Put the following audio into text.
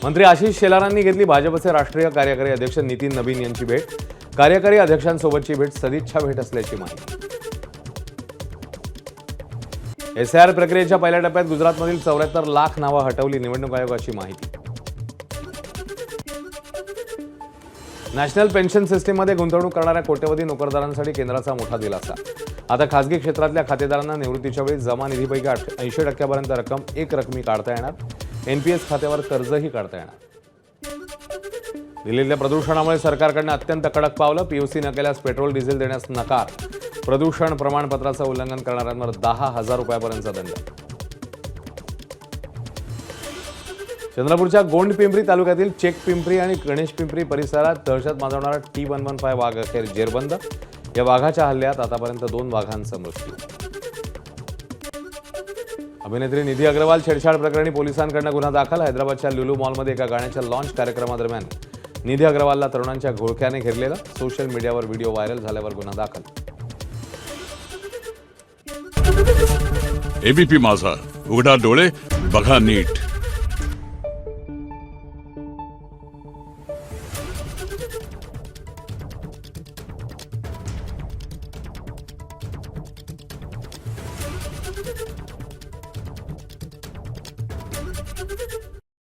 मंत्री आशिष शेलारांनी घेतली भाजपचे राष्ट्रीय कार्यकारी अध्यक्ष नितीन नवीन यांची भेट। कार्यकारी अध्यक्षांसोबतची भेट सदिच्छा भेट असल्याची माहिती। एसआयआर प्रक्रियेच्या पहिल्या टप्प्यात गुजरातमधील 74 लाख नावं हटवली, निवडणूक आयोगाची माहिती। नॅशनल पेन्शन सिस्टीममध्ये गुंतवणूक करणाऱ्या कोट्यवधी नोकरदारांसाठी केंद्राचा मोठा दिलासा। आता खासगी क्षेत्रातल्या खातेदारांना निवृत्तीच्या वेळी जमा निधीपैकी 80% रक्कम एक रकमी काढता येणार। एनपीएस खात्यावर कर्जही काढता येणार। दिल्लीतल्या प्रदूषणामुळे सरकारकडनं अत्यंत कडक पावलं। पीयूसी न केल्यास पेट्रोल डिझेल देण्यास नकार। प्रदूषण प्रमाणपत्राचं उल्लंघन करणाऱ्यांवर 10,000 रुपयापर्यंतचा दंड। चंद्रपूरच्या गोंडपिंपरी तालुक्यातील चेकपिंपरी आणि गणेशपिंपरी परिसरात दहशत माजवणारा T-115 वाघ अखेर जेरबंद। या वाघाच्या हल्ल्यात आतापर्यंत 2 वाघांचा मृत्यू। अभिनेत्री निधी अग्रवाल छेडछाड प्रकरणी पोलिसांकडून गुन्हा दाखल। हैदराबादच्या लुलू मॉलमध्ये एका गाण्याच्या लॉन्च कार्यक्रमादरम्यान निधी अग्रवालला तरुणांच्या घोळक्याने घेरलेलं। सोशल मीडियावर व्हिडिओ व्हायरल झाल्यावर गुन्हा दाखल। एबीपी माझा, उघडा डोळे बघा नीट।